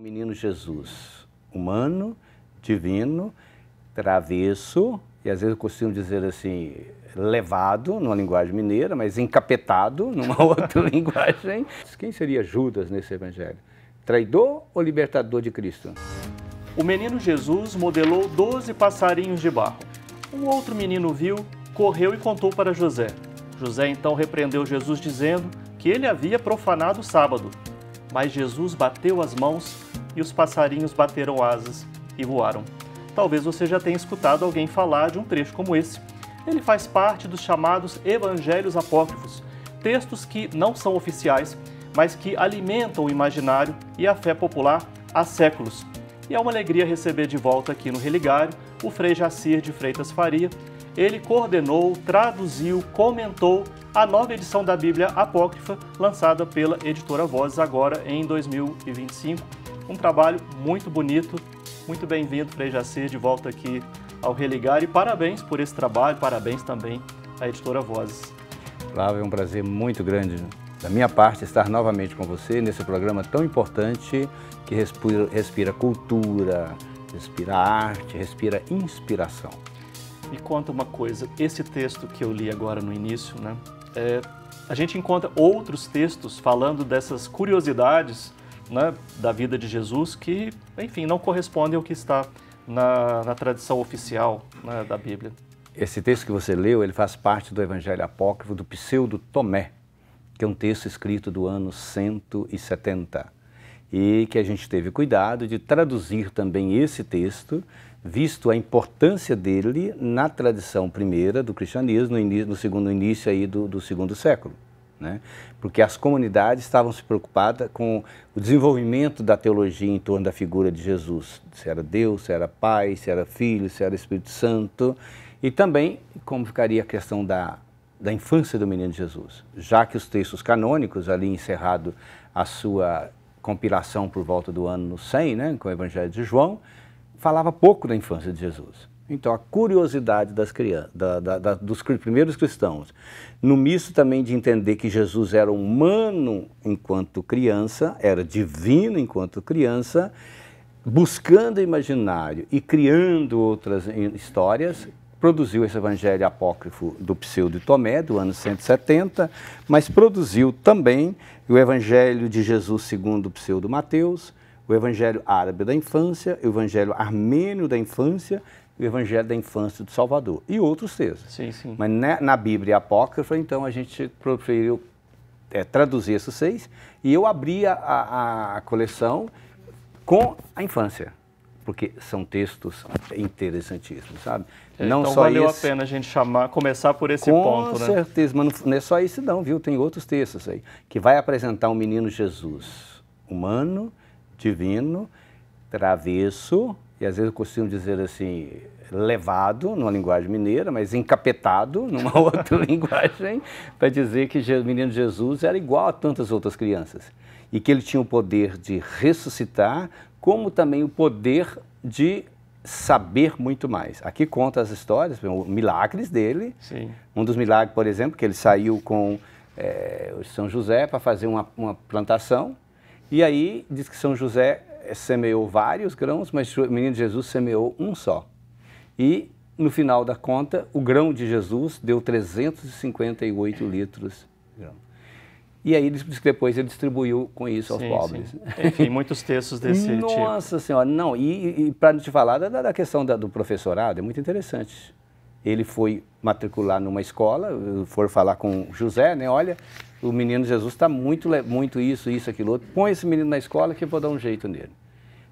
Menino Jesus, humano, divino, travesso, e às vezes eu costumo dizer assim, levado, numa linguagem mineira, mas encapetado, numa outra linguagem. Quem seria Judas nesse evangelho? Traidor ou libertador de Cristo? O menino Jesus modelou 12 passarinhos de barro. Um outro menino viu, correu e contou para José. José então repreendeu Jesus dizendo que ele havia profanado o sábado. Mas Jesus bateu as mãos e os passarinhos bateram asas e voaram. Talvez você já tenha escutado alguém falar de um trecho como esse. Ele faz parte dos chamados evangelhos apócrifos, textos que não são oficiais, mas que alimentam o imaginário e a fé popular há séculos. E é uma alegria receber de volta aqui no Religário o Frei Jacir de Freitas Faria. Ele coordenou, traduziu, comentou a nova edição da Bíblia Apócrifa, lançada pela Editora Vozes agora em 2025. Um trabalho muito bonito, muito bem-vindo, Frei Jacir, de volta aqui ao Religário. E parabéns por esse trabalho, parabéns também à Editora Vozes. Flávio, é um prazer muito grande da minha parte estar novamente com você nesse programa tão importante que respira cultura, respira arte, respira inspiração. Me conta uma coisa, esse texto que eu li agora no início, né? A gente encontra outros textos falando dessas curiosidades, né, da vida de Jesus que, enfim, não correspondem ao que está na tradição oficial, né, da Bíblia. Esse texto que você leu, ele faz parte do Evangelho Apócrifo do Pseudo Tomé, que é um texto escrito do ano 170, e que a gente teve cuidado de traduzir também esse texto, visto a importância dele na tradição primeira do cristianismo, no segundo início aí do segundo século, né? Porque as comunidades estavam se preocupadas com o desenvolvimento da teologia em torno da figura de Jesus, se era Deus, se era Pai, se era Filho, se era Espírito Santo, e também como ficaria a questão da infância do menino Jesus, já que os textos canônicos, ali encerrado a sua compilação por volta do ano 100, né, com o Evangelho de João, falava pouco da infância de Jesus. Então, a curiosidade das crianças, dos primeiros cristãos, no misto também de entender que Jesus era humano enquanto criança, era divino enquanto criança, buscando o imaginário e criando outras histórias, produziu esse evangelho apócrifo do Pseudo Tomé, do ano 170, mas produziu também o evangelho de Jesus segundo o Pseudo Mateus, o evangelho árabe da infância, o evangelho armênio da infância, o evangelho da infância do Salvador e outros textos. Sim, sim. Mas na Bíblia Apócrifa, então, a gente preferiu traduzir esses 6 e eu abri a coleção com a infância, porque são textos interessantíssimos, sabe? Não então só valeu a pena a gente começar por esse ponto, né? Com certeza, mas não é só isso não, viu? Tem outros textos aí, que vai apresentar um menino Jesus, humano, divino, travesso, e às vezes eu costumo dizer assim, levado, numa linguagem mineira, mas encapetado, numa outra linguagem, para dizer que o menino Jesus era igual a tantas outras crianças, e que ele tinha o poder de ressuscitar, como também o poder de saber muito mais. Aqui conta as histórias, milagres dele. Sim. Um dos milagres, por exemplo, que ele saiu com o São José para fazer uma plantação, e aí diz que São José semeou vários grãos, mas o menino Jesus semeou um só. E, no final da conta, o grão de Jesus deu 358 litros de grão. E aí depois ele distribuiu com isso aos pobres. Sim. Enfim, muitos textos desse tipo. Nossa Senhora, não, e para te falar da questão do professorado, é muito interessante. Ele foi matricular numa escola, for falar com José, né, olha, o menino Jesus está muito isso, aquilo outro, põe esse menino na escola que eu vou dar um jeito nele.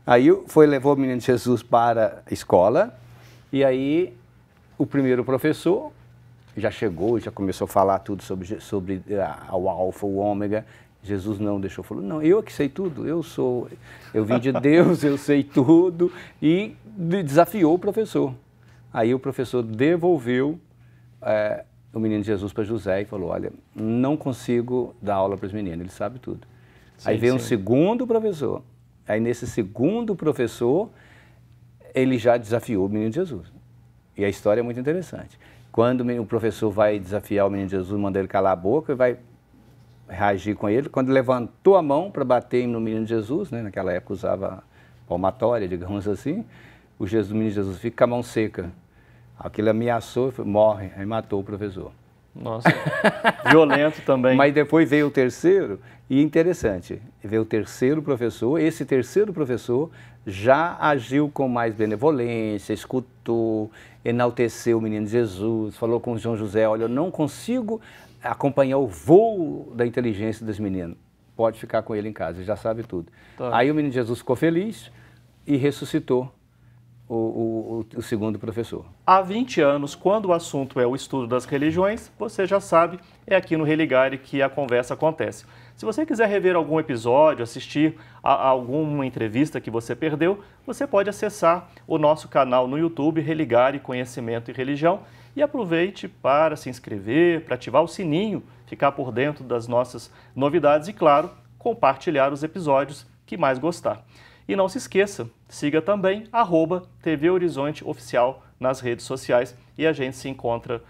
Aí levou o menino Jesus para a escola, e aí o primeiro professor já chegou, já começou a falar tudo sobre o alfa, o ômega. Jesus não deixou, falou, não, eu que sei tudo, eu vim de Deus, eu sei tudo, e desafiou o professor. Aí o professor devolveu o menino Jesus para José e falou, olha, não consigo dar aula para esse menino, ele sabe tudo. Sim, aí veio um segundo professor, aí nesse segundo professor, ele já desafiou o menino Jesus. E a história é muito interessante. Quando o professor vai desafiar o menino Jesus, manda ele calar a boca, vai reagir com ele. Quando levantou a mão para bater no menino Jesus, né, naquela época usava palmatória, digamos assim, o menino Jesus fica com a mão seca. Aquilo ameaçou, morre, aí matou o professor. Nossa, violento também. Mas depois veio o terceiro, e interessante, veio o terceiro professor, esse terceiro professor já agiu com mais benevolência, escutou, enalteceu o menino Jesus, falou com o João José, olha, eu não consigo acompanhar o voo da inteligência dos meninos, pode ficar com ele em casa, ele já sabe tudo. Tá. Aí o menino Jesus ficou feliz e ressuscitou o segundo professor. Há 20 anos, quando o assunto é o estudo das religiões, você já sabe, é aqui no Religare que a conversa acontece. Se você quiser rever algum episódio, assistir a alguma entrevista que você perdeu, você pode acessar o nosso canal no YouTube, Religare Conhecimento e Religião, e aproveite para se inscrever, para ativar o sininho, ficar por dentro das nossas novidades e, claro, compartilhar os episódios que mais gostar. E não se esqueça, siga também @TV Horizonte Oficial nas redes sociais e a gente se encontra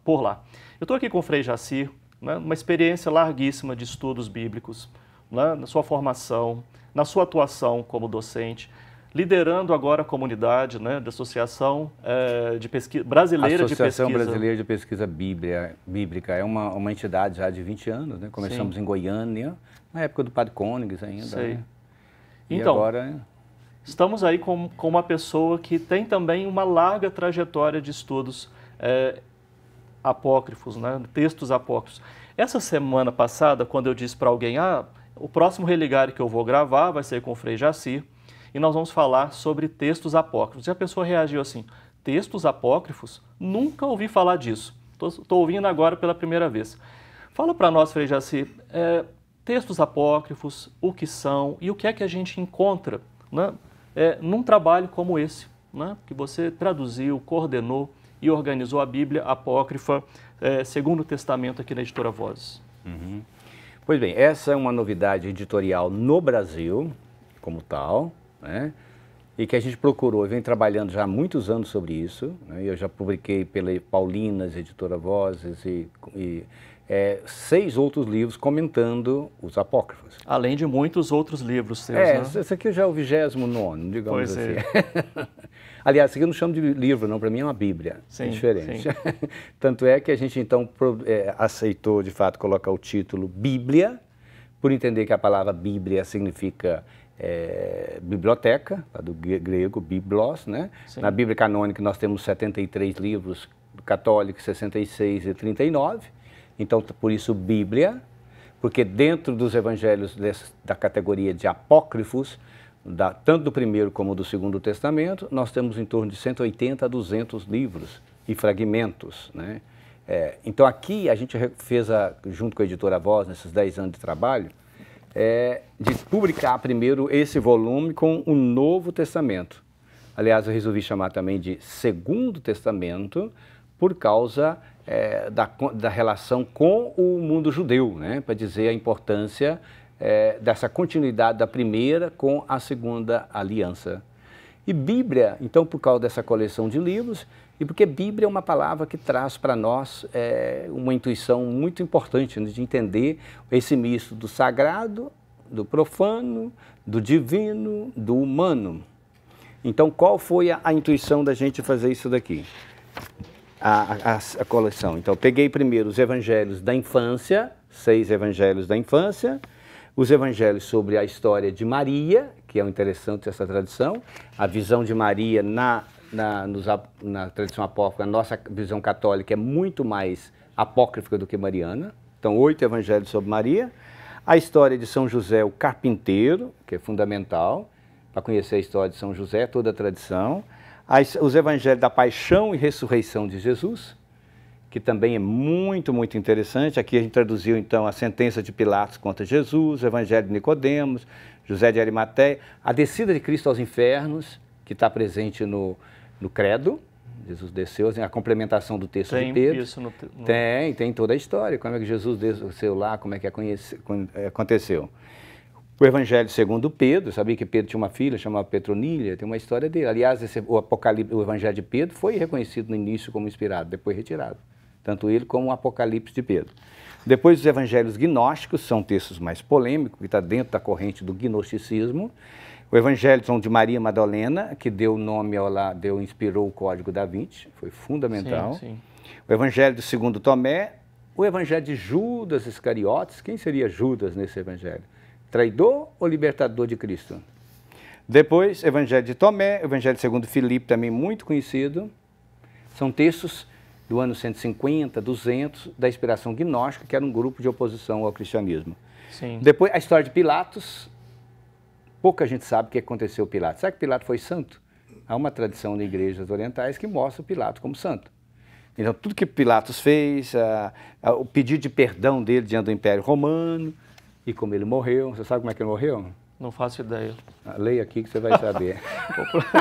por lá. Eu estou aqui com o Frei Jacir, né, uma experiência larguíssima de estudos bíblicos, né, na sua formação, na sua atuação como docente, liderando agora a comunidade, né, da Associação de Pesquisa Brasileira de Pesquisa. Associação Brasileira de Pesquisa Bíblica é uma entidade já de 20 anos, né? Começamos em Goiânia, na época do Padre Côniges ainda. Sei. Né? Então, agora... estamos aí com uma pessoa que tem também uma larga trajetória de estudos apócrifos, né? Textos apócrifos. Essa semana passada, quando eu disse para alguém, o próximo Religare que eu vou gravar vai ser com o Frei Jacir, e nós vamos falar sobre textos apócrifos. E a pessoa reagiu assim, textos apócrifos? Nunca ouvi falar disso. Estou ouvindo agora pela primeira vez. Fala para nós, Frei Jacir, textos apócrifos, o que são e o que é que a gente encontra, né, num trabalho como esse, né, que você traduziu, coordenou e organizou a Bíblia Apócrifa Segundo o Testamento aqui na Editora Vozes. Uhum. Pois bem, essa é uma novidade editorial no Brasil, como tal, né, e que a gente procurou, vem trabalhando já há muitos anos sobre isso, né, eu já publiquei pela Paulinas, Editora Vozes e 6 outros livros comentando os apócrifos. Além de muitos outros livros seus, né? Esse aqui já é o 29º, digamos pois assim. Aliás, isso aqui eu não chamo de livro, não, para mim é uma Bíblia, sim, é diferente. Sim. Tanto é que a gente então aceitou, de fato, colocar o título Bíblia, por entender que a palavra Bíblia significa biblioteca, do grego, biblos, né? Sim. Na Bíblia canônica nós temos 73 livros católicos, 66 e 39, então, por isso, Bíblia, porque dentro dos evangelhos da categoria de apócrifos, tanto do Primeiro como do Segundo Testamento, nós temos em torno de 180 a 200 livros e fragmentos, né? Então, aqui a gente fez, junto com a Editora Voz, nesses 10 anos de trabalho, de publicar primeiro esse volume com o Novo Testamento. Aliás, eu resolvi chamar também de Segundo Testamento, por causa da relação com o mundo judeu, né? Para dizer a importância dessa continuidade da primeira com a segunda aliança. E Bíblia, então, por causa dessa coleção de livros, e porque Bíblia é uma palavra que traz para nós uma intuição muito importante, né, de entender esse misto do sagrado, do profano, do divino, do humano. Então, qual foi a intuição da gente fazer isso daqui? A coleção. Então, peguei primeiro os evangelhos da infância, 6 evangelhos da infância, os evangelhos sobre a história de Maria, que é interessante essa tradição, a visão de Maria na tradição apócrifa, a nossa visão católica é muito mais apócrifa do que mariana, então 8 evangelhos sobre Maria, a história de São José, o carpinteiro, que é fundamental, para conhecer a história de São José, toda a tradição, os evangelhos da paixão e ressurreição de Jesus, que também é muito, muito interessante. Aqui a gente traduziu, então, a sentença de Pilatos contra Jesus, o evangelho de Nicodemos, José de Arimateia, a descida de Cristo aos infernos, que está presente no Credo. Jesus desceu, a complementação do texto de Pedro. Isso no... Tem toda a história, como é que Jesus desceu lá, como é que aconteceu. O Evangelho segundo Pedro, sabia que Pedro tinha uma filha chamada Petronília, tem uma história dele. Aliás, o Evangelho de Pedro foi reconhecido no início como inspirado, depois retirado. Tanto ele como o Apocalipse de Pedro. Depois os evangelhos gnósticos, são textos mais polêmicos, que está dentro da corrente do gnosticismo. O evangelho são de Maria Madalena, que deu nome inspirou o Código da Vinci, foi fundamental. Sim, sim. O evangelho do segundo Tomé, o evangelho de Judas Iscariotes. Quem seria Judas nesse evangelho? Traidor ou libertador de Cristo? Depois, evangelho de Tomé, o evangelho segundo Filipe, também muito conhecido. São textos do ano 150, 200, da inspiração gnóstica, que era um grupo de oposição ao cristianismo. Sim. Depois, a história de Pilatos. Pouca gente sabe o que aconteceu com Pilatos. Sabe que Pilatos foi santo? Há uma tradição de igrejas orientais que mostra o Pilatos como santo. Então, tudo que Pilatos fez, o pedido de perdão dele diante do Império Romano, e como ele morreu. Você sabe como é que ele morreu? Não faço ideia. Leia aqui que você vai saber.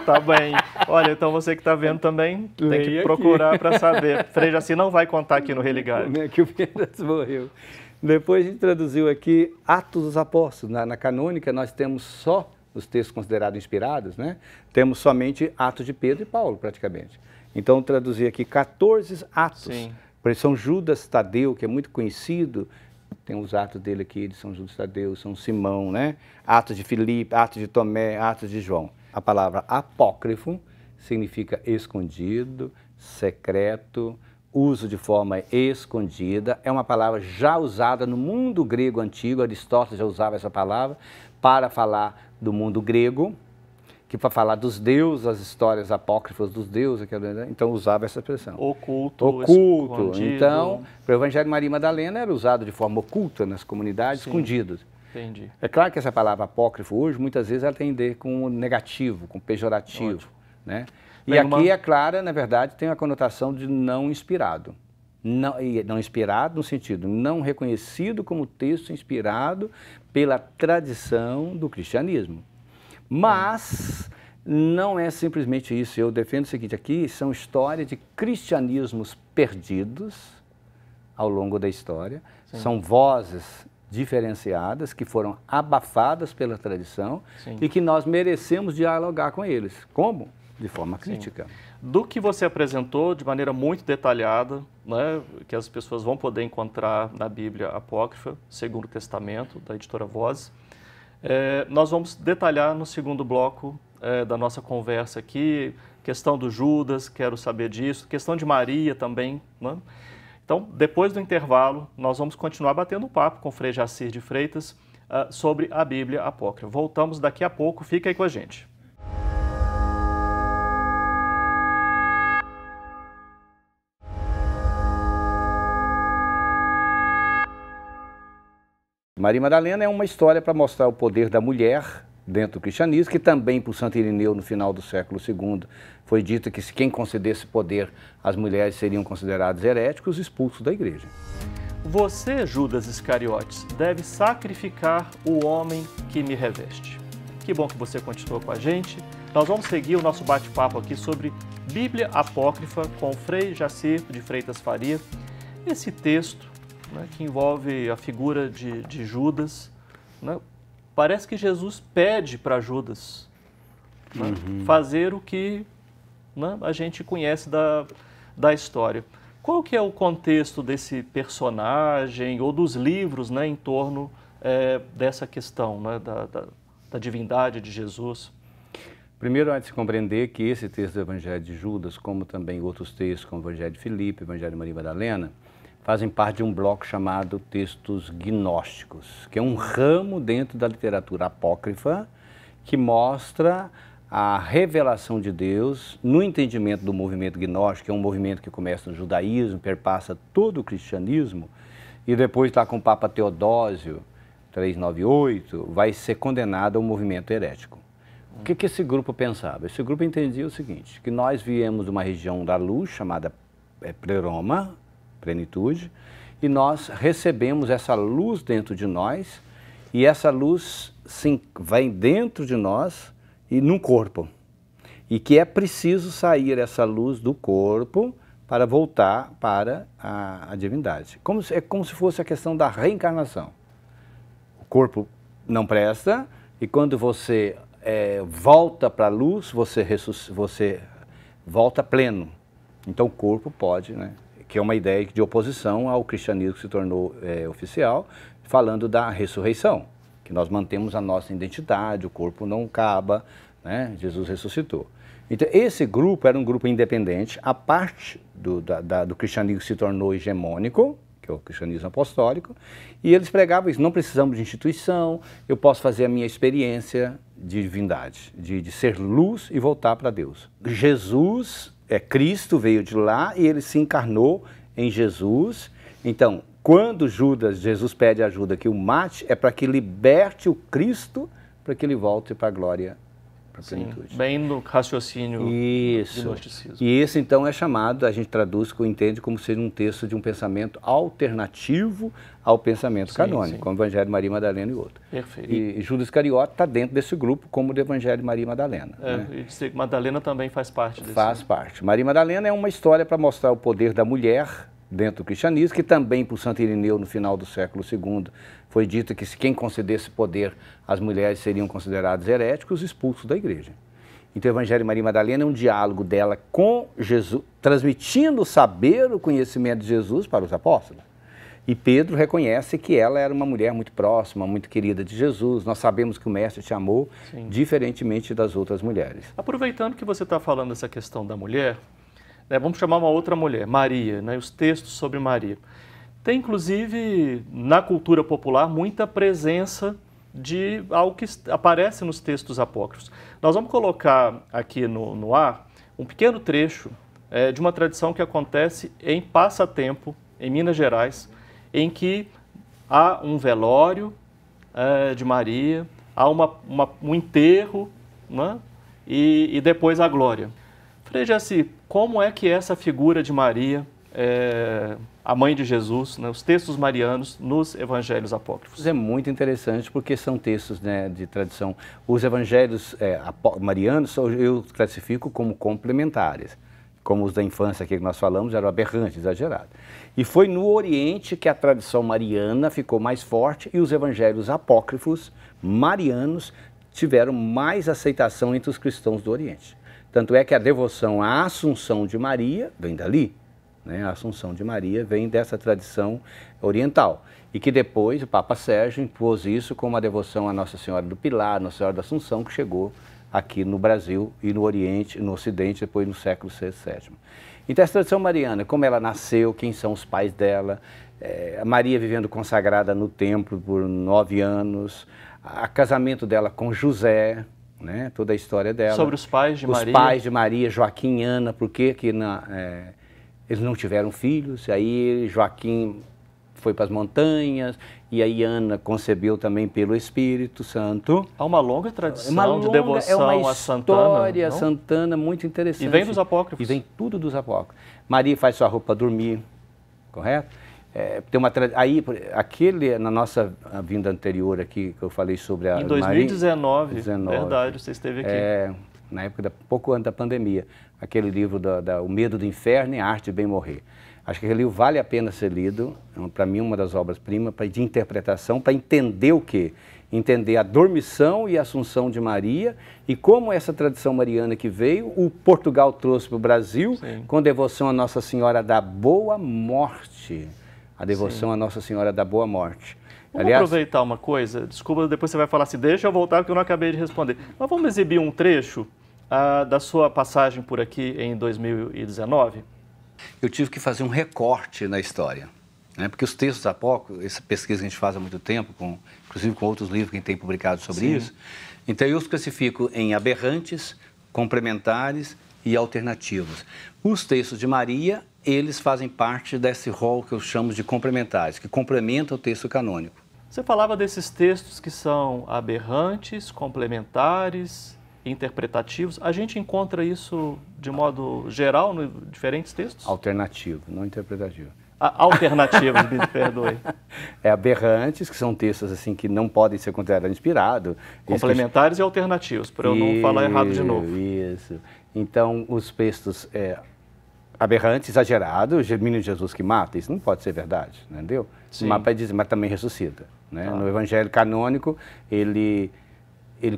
Tá bem. Olha, então você que está vendo também, tem que procurar para saber. Frei Jaci não vai contar aqui no Religare. Como é que o Pilatos morreu? Depois a gente traduziu aqui Atos dos Apóstolos. Na canônica nós temos só os textos considerados inspirados, né? Temos somente Atos de Pedro e Paulo, praticamente. Então traduzi aqui 14 atos. Sim. Por exemplo, São Judas Tadeu, que é muito conhecido, tem os atos dele aqui de São Judas Tadeu, São Simão, né? Atos de Filipe, Atos de Tomé, Atos de João. A palavra apócrifo significa escondido, secreto, uso de forma escondida. É uma palavra já usada no mundo grego antigo, Aristóteles já usava essa palavra para falar do mundo grego, que para falar dos deuses, as histórias apócrifas dos deuses, então usava essa expressão. Oculto, escondido. Então, o Evangelho de Maria Madalena era usado de forma oculta nas comunidades, sim, escondidos. Entendi. É claro que essa palavra apócrifo hoje, muitas vezes, ela tem a ver com negativo, com pejorativo. Ótimo. Né? Bem, E aqui, é clara, na verdade, tem a conotação de não inspirado. Não inspirado no sentido não reconhecido como texto inspirado pela tradição do cristianismo. Mas não é simplesmente isso. Eu defendo o seguinte, aqui são histórias de cristianismos perdidos ao longo da história. Sim. São vozes diferenciadas que foram abafadas pela tradição. Sim. E que nós merecemos dialogar com eles. Como? De forma crítica. Sim. Do que você apresentou de maneira muito detalhada, né, que as pessoas vão poder encontrar na Bíblia Apócrifa, Segundo Testamento, da editora Vozes, nós vamos detalhar no segundo bloco da nossa conversa aqui, questão do Judas, quero saber disso, questão de Maria também, né? Então, depois do intervalo, nós vamos continuar batendo papo com o Frei Jacir de Freitas sobre a Bíblia Apócrifa. Voltamos daqui a pouco, fica aí com a gente. Maria Madalena é uma história para mostrar o poder da mulher dentro do cristianismo, que também por Santo Irineu, no final do século II, foi dito que se quem concedesse poder às mulheres seriam considerados heréticos, expulsos da igreja. Você, Judas Iscariotes, deve sacrificar o homem que me reveste. Que bom que você continuou com a gente. Nós vamos seguir o nosso bate-papo aqui sobre Bíblia Apócrifa com o Frei Jacir de Freitas Faria. Esse texto, né, que envolve a figura de Judas, né, parece que Jesus pede para Judas, né, fazer o que, né, a gente conhece da história. Qual que é o contexto desse personagem ou dos livros, né, em torno dessa questão, né, da divindade de Jesus? Primeiro, há de se compreender que esse texto do Evangelho de Judas, como também outros textos, como o Evangelho de Filipe, o Evangelho de Maria Madalena, fazem parte de um bloco chamado textos gnósticos, que é um ramo dentro da literatura apócrifa que mostra a revelação de Deus no entendimento do movimento gnóstico, que é um movimento que começa no judaísmo, perpassa todo o cristianismo, e depois está com o Papa Teodósio, 398, vai ser condenado ao movimento herético. O que esse grupo pensava? Esse grupo entendia o seguinte, que nós viemos de uma região da luz chamada Pleroma, plenitude, e nós recebemos essa luz dentro de nós, e essa luz vai dentro de nós e num corpo. E que é preciso sair essa luz do corpo para voltar para a divindade. É como se fosse a questão da reencarnação. O corpo não presta, e quando você volta para a luz, você volta pleno. Então o corpo pode, né, que é uma ideia de oposição ao cristianismo que se tornou oficial, falando da ressurreição, que nós mantemos a nossa identidade, o corpo não acaba, né? Jesus ressuscitou. Então, esse grupo era um grupo independente, a parte do cristianismo que se tornou hegemônico, que é o cristianismo apostólico, e eles pregavam isso, não precisamos de instituição, eu posso fazer a minha experiência de divindade, de ser luz e voltar para Deus. Jesus, Cristo veio de lá e ele se encarnou em Jesus. Então, quando Jesus pede ajuda que o mate, é para que liberte o Cristo, para que ele volte para a glória, para a plenitude. Bem no raciocínio do gnosticismo. E esse então é chamado, a gente traduz, entende como sendo um texto de um pensamento alternativo ao pensamento canônico, como o Evangelho de Maria Madalena e outro. Perfeito. E Judas Iscariote está dentro desse grupo, como do Evangelho de Maria Madalena. Né? E dizer que Madalena também faz parte desse. Faz parte. Maria Madalena é uma história para mostrar o poder da mulher dentro do cristianismo, que também por Santo Irineu, no final do século II, foi dito que se quem concedesse poder às mulheres seriam considerados heréticos, expulsos da igreja. Então o Evangelho de Maria Madalena é um diálogo dela com Jesus, transmitindo o saber, o conhecimento de Jesus para os apóstolos. E Pedro reconhece que ela era uma mulher muito próxima, muito querida de Jesus. Nós sabemos que o Mestre te amou, diferentemente das outras mulheres. Aproveitando que você está falando dessa questão da mulher, vamos chamar uma outra mulher, Maria, os textos sobre Maria. Tem, inclusive, na cultura popular, muita presença de algo que aparece nos textos apócrifos. Nós vamos colocar aqui no ar um pequeno trecho de uma tradição que acontece em Passatempo, em Minas Gerais, em que há um velório de Maria, há um enterro, né? E depois a glória. Frei Jaci, como é que essa figura de Maria, a mãe de Jesus, os textos marianos nos evangelhos apócrifos? É muito interessante porque são textos, né, de tradição. Os evangelhos marianos eu classifico como complementares, como os da infância que nós falamos eram aberrantes, exagerados. E foi no Oriente que a tradição mariana ficou mais forte e os evangelhos apócrifos marianos tiveram mais aceitação entre os cristãos do Oriente. Tanto é que a devoção à Assunção de Maria vem dali, né? A Assunção de Maria vem dessa tradição oriental. E que depois o Papa Sérgio impôs isso como a devoção à Nossa Senhora do Pilar, Nossa Senhora da Assunção, que chegou aqui no Brasil e no Oriente, no Ocidente, depois no século VI, VII. Então essa tradição mariana, como ela nasceu, quem são os pais dela, a Maria vivendo consagrada no templo por 9 anos, o casamento dela com José, né, toda a história dela. Sobre os pais de Maria. Os pais de Maria, Joaquim e Ana, porque eles não tiveram filhos, aí Joaquim foi para as montanhas, e aí Ana concebeu também pelo Espírito Santo. Há uma longa tradição de devoção a Santana. É uma história Santana muito interessante. E vem dos apócrifos. E vem tudo dos apócrifos. Maria faz sua roupa para dormir, correto? Tem uma aí na nossa vinda anterior aqui que eu falei sobre a em 2019, verdade, você esteve aqui. Na época pouco antes da pandemia, aquele livro O Medo do Inferno e a Arte de Bem Morrer. Acho que aquele livro vale a pena ser lido, para mim uma das obras-primas de interpretação, para entender o quê? Entender a dormição e a assunção de Maria e como essa tradição mariana que veio, o Portugal trouxe para o Brasil, com devoção a Nossa Senhora da Boa Morte. A devoção à Nossa Senhora da Boa Morte. Vamos aproveitar uma coisa, desculpa, depois você vai falar assim, deixa eu voltar porque eu não acabei de responder. Mas vamos exibir um trecho da sua passagem por aqui em 2019? Eu tive que fazer um recorte na história, né? Porque os textos apócrifos, essa pesquisa que a gente faz há muito tempo, inclusive com outros livros que a gente tem publicado sobre isso, então eu os classifico em aberrantes, complementares e alternativos. Os textos de Maria, eles fazem parte desse rol que eu chamo de complementares, que complementam o texto canônico. Você falava desses textos que são aberrantes, complementares, interpretativos. A gente encontra isso de modo geral em diferentes textos? Alternativo, não interpretativo. Alternativos, me perdoe. Aberrantes, que são textos assim que não podem ser considerados inspirados. Complementares e alternativos, para eu não falar errado de novo. Isso. Então, os textos aberrantes, exagerados, Menino Jesus que mata, isso não pode ser verdade, entendeu? Mas também ressuscita. Né? No Evangelho canônico, ele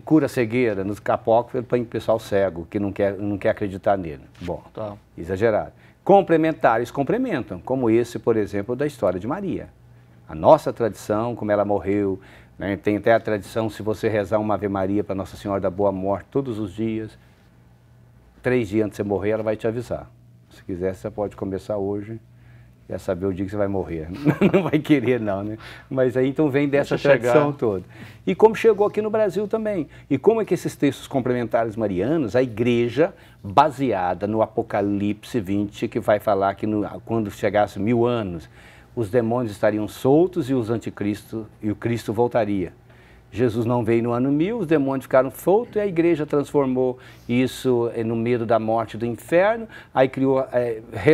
cura a cegueira, nos apócrifos ele põe o pessoal cego, que não quer acreditar nele. Bom, exagerado. Complementares complementam, como esse, por exemplo, da história de Maria. A nossa tradição, como ela morreu, né? Tem até a tradição, se você rezar uma Ave Maria para Nossa Senhora da Boa Morte todos os dias, 3 dias antes de você morrer, ela vai te avisar. Se quiser, você pode começar hoje, já saber o dia que você vai morrer. Não vai querer não, né? Mas aí então vem dessa tradição toda. E como chegou aqui no Brasil também. E como é que esses textos complementares marianos, a igreja, baseada no Apocalipse 20, que vai falar que quando chegasse 1000 anos, os demônios estariam soltos e os anticristos, e o Cristo voltaria. Jesus não veio no ano 1000, os demônios ficaram soltos e a igreja transformou isso no medo da morte e do inferno, aí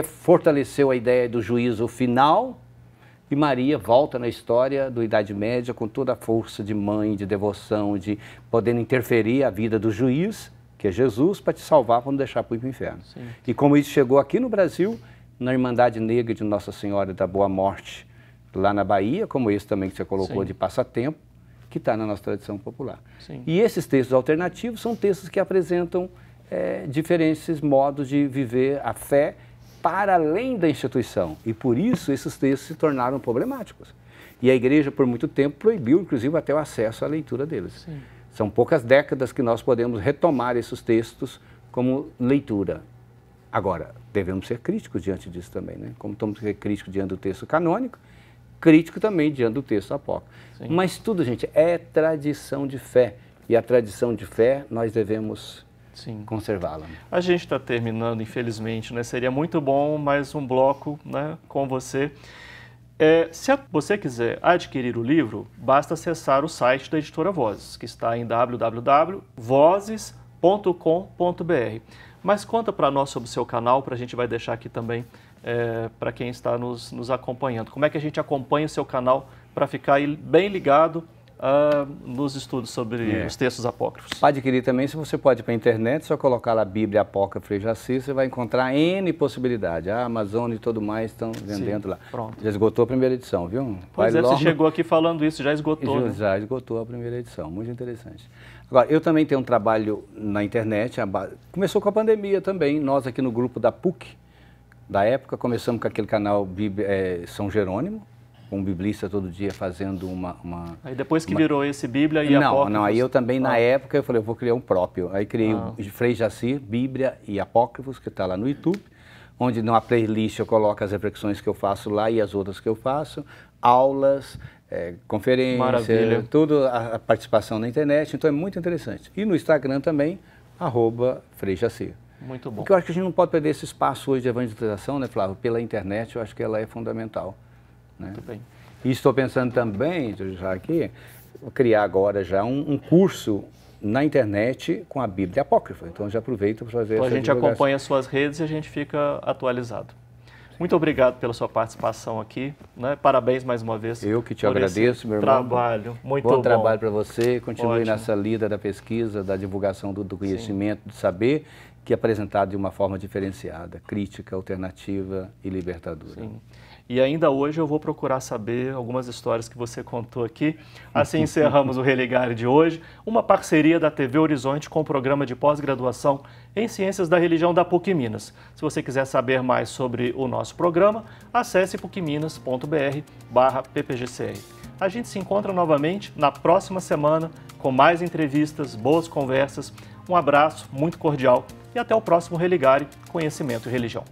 fortaleceu a ideia do juízo final e Maria volta na história da Idade Média com toda a força de mãe, de devoção, de podendo interferir a vida do juiz, que é Jesus, para te salvar, para não deixar para o inferno. Sim. E como isso chegou aqui no Brasil, na Irmandade Negra de Nossa Senhora da Boa Morte, lá na Bahia, como esse também que você colocou, sim, de passatempo, que está na nossa tradição popular. Sim. E esses textos alternativos são textos que apresentam diferentes modos de viver a fé para além da instituição. E por isso esses textos se tornaram problemáticos. E a igreja, por muito tempo, proibiu, inclusive, até o acesso à leitura deles. Sim. São poucas décadas que nós podemos retomar esses textos como leitura. Agora, devemos ser críticos diante disso também, né? Como estamos críticos diante do texto canônico, crítico também diante do texto apócrifo. Sim. Mas tudo, gente, é tradição de fé. E a tradição de fé, nós devemos conservá-la. A gente está terminando, infelizmente, né? Seria muito bom mais um bloco, né, com você. Se você quiser adquirir o livro, basta acessar o site da Editora Vozes, que está em www.vozes.com.br. Mas conta para nós sobre o seu canal, a gente vai deixar aqui também para quem está nos acompanhando. Como é que a gente acompanha o seu canal para ficar bem ligado nos estudos sobre os textos apócrifos? Para adquirir também, se você pode ir para a internet, só colocar lá a Bíblia Apócrifa Frei Jaci, você vai encontrar N possibilidades. A Amazon e tudo mais estão vendendo lá. Pronto. Já esgotou a primeira edição, viu? Pois é, você chegou aqui falando isso, já esgotou. Já esgotou a primeira edição, muito interessante. Agora, eu também tenho um trabalho na internet, começou com a pandemia também, nós aqui no grupo da PUC, da época, começamos com aquele canal São Jerônimo, um biblista todo dia fazendo Aí depois que virou esse Bíblia e Apócrifos... Não, aí eu também, na época, eu falei, eu vou criar um próprio. Aí criei o Frei Jaci, Bíblia e Apócrifos, que está lá no YouTube, onde numa playlist eu coloco as reflexões que eu faço lá e as outras que eu faço, aulas, conferência, tudo a participação na internet, então é muito interessante. E no Instagram também, @Frei Jaci. Muito bom. Porque eu acho que a gente não pode perder esse espaço hoje de evangelização, né, Flávio? Pela internet, eu acho que ela é fundamental. Né? Muito bem. E estou pensando também, já aqui, criar agora já um curso na internet com a Bíblia Apócrifa. Então já aproveito para fazer essa divulgação. A gente acompanha as suas redes e a gente fica atualizado. Muito obrigado pela sua participação aqui, né? Parabéns mais uma vez. Eu que te agradeço, meu irmão. Trabalho, muito bom. Bom trabalho para você. Continue nessa lida da pesquisa, da divulgação do conhecimento, do saber, que é apresentado de uma forma diferenciada, crítica, alternativa e libertadora. Sim. E ainda hoje eu vou procurar saber algumas histórias que você contou aqui. Assim encerramos o Religare de hoje, uma parceria da TV Horizonte com o programa de pós-graduação em Ciências da Religião da PUC Minas. Se você quiser saber mais sobre o nosso programa, acesse pucminas.br/ppgcr. A gente se encontra novamente na próxima semana com mais entrevistas, boas conversas. Um abraço muito cordial e até o próximo Religare Conhecimento e Religião.